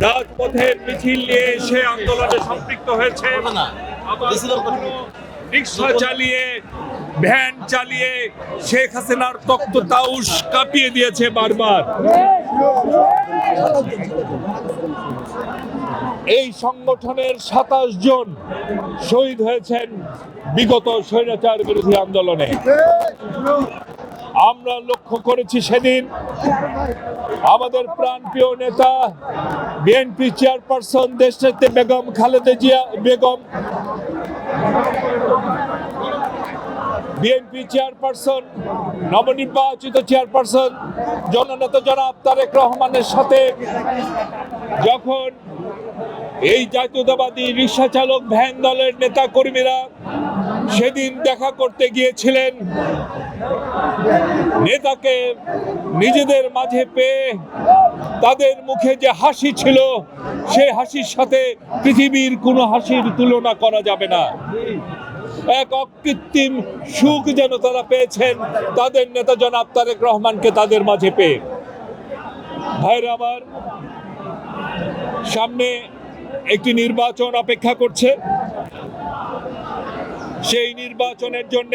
রাজপথের মিছিল নিয়ে সে আন্দোলনে সম্পৃক্ত হয়েছে। রিক্সা চালিয়ে, ভ্যান চালিয়ে শেখ হাসিনার তখ্ত তাউস কাঁপিয়ে দিয়েছে বারবার। এই সংগঠনের ২৭ জন শহীদ হয়েছেন বিগত স্বৈরাচার বিরোধী আন্দোলনে। আমরা লক্ষ্য করেছি সেদিন আমাদের প্রাণপ্রিয় নেতা বিএনপি চেয়ারপারসন দেশনেত্রী বেগম খালেদা জিয়া বেগম, বিএনপি চেয়ারপারসন, নবনির্বাচিত চেয়ারপারসন জননেতা জনাব তারেক রহমানের সাথে যখন এই জাতীয়তাবাদী রিক্সা চালক ভ্যান দলের নেতা কর্মীরা সেদিন দেখা করতে গিয়েছিলেন, নেতাকে নিজেদের মাঝে পেয়ে তাদের মুখে যে হাসি ছিল সেই হাসির সাথে পৃথিবীর কোনো হাসির তুলনা করা যাবে না। এক অকৃত্রিম সুখ যেন তারা পেয়েছেন তাদের নেতা জনাব তারেক রহমানকে তাদের মাঝে পেয়ে। ভাইরা আমার, সামনে একটি নির্বাচন অপেক্ষা করছে। সেই নির্বাচনের জন্য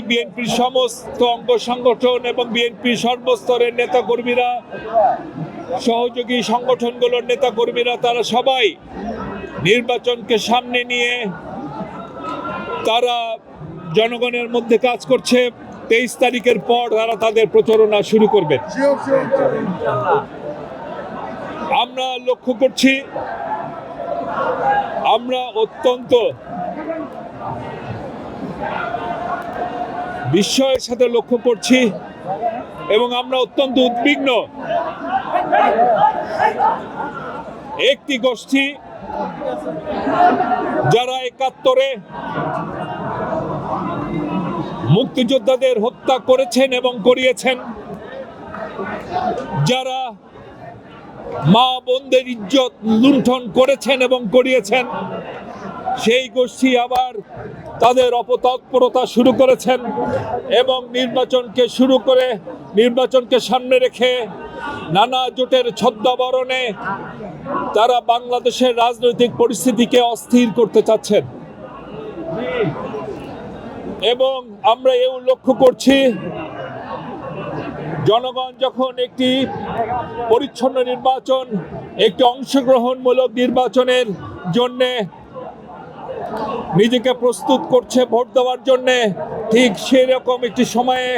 বিএনপির সমস্ত অঙ্গ সংগঠন এবং বিএনপির সর্বস্তরের নেতা কর্মীরা, সহযোগী সংগঠনগুলোর নেতা কর্মীরা, তারা সবাই নির্বাচনকে সামনে নিয়ে তারা জনগণের মধ্যে কাজ করছে। 23 তারিখের পর তারা তাদের প্রচারণা শুরু করবে। আমরা লক্ষ্য করছি, আমরা অত্যন্ত বিস্ময়ের সাথে লক্ষ্য করছি এবং আমরা অত্যন্ত উদ্বিগ্ন। একটি গোষ্ঠী যারা ৭১-এ মুক্তিযোদ্ধাদের হত্যা করেছেন এবং করিয়েছেন, যারা মা বোনদের ইজ্জত লুণ্ঠন করেছেন এবং করিয়েছেন, সেই গোষ্ঠী আবার তাদের অপতৎপরতা শুরু করেছেন এবং নির্বাচনকে সামনে রেখে নানা জোটের ছদ্মাবরণে তারা বাংলাদেশের রাজনৈতিক পরিস্থিতিকে অস্থির করতে চাচ্ছেন। এবং আমরা এও লক্ষ্য করছি, জনগণ যখন একটি পরিচ্ছন্ন নির্বাচন, একটি অংশগ্রহণমূলক নির্বাচনের জন্যে নিজেকে প্রস্তুত করছে ভোট দেওয়ার জন্যে, ঠিক সেরকম একটি সময়ে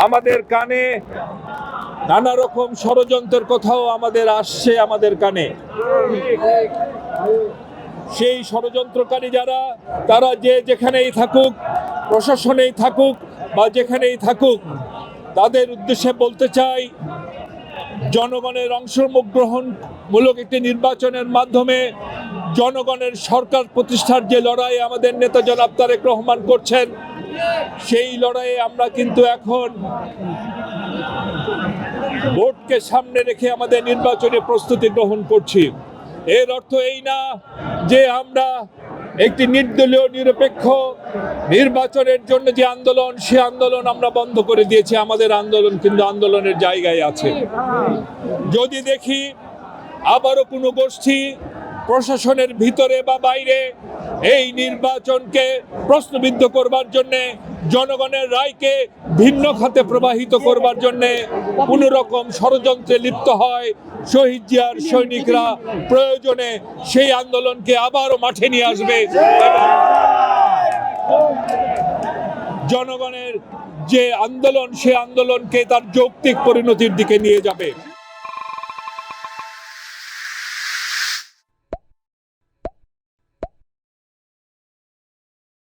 আমাদের কানে নানা রকম ষড়যন্ত্রের কথাও আসছে আমাদের কানে। সেই ষড়যন্ত্রকারী যারা, তারা যেখানেই থাকুক, প্রশাসনেই থাকুক বা যেখানেই থাকুক, তাদের উদ্দেশ্যে বলতে চাই, জনগণের অংশগ্রহণমূলক একটি নির্বাচনের মাধ্যমে জনগণের সরকার প্রতিষ্ঠার যে লড়াই আমাদের নেতা জনাব তারেক রহমান করছেন, সেই লড়াইয়ে আমরা কিন্তু এখন ভোটকে সামনে রেখে আমাদের নির্বাচনে প্রস্তুতি গ্রহণ করছি। এর অর্থ এই না যে আমরা একটি নির্দলীয় নিরপেক্ষ নির্বাচনের জন্য যে আন্দোলন, সে আন্দোলন আমরা বন্ধ করে দিয়েছি। আমাদের আন্দোলন কিন্তু আন্দোলনের জায়গায় আছে। যদি দেখি আবারও কোনো গোষ্ঠী প্রশাসনের ভিতরে বা বাইরে এই নির্বাচনকে প্রশ্নবিদ্ধ করবার জন্যে, জনগণের রায়কে ভিন্ন খাতে প্রবাহিত করবার জন্যে কোনো রকম ষড়যন্ত্রে লিপ্ত হয়, শহীদ জিয়ার সৈনিকরা প্রয়োজনে সেই আন্দোলনকে আবারও মাঠে নিয়ে আসবে এবং জনগণের যে আন্দোলন, সে আন্দোলনকে তার যৌক্তিক পরিণতির দিকে নিয়ে যাবে।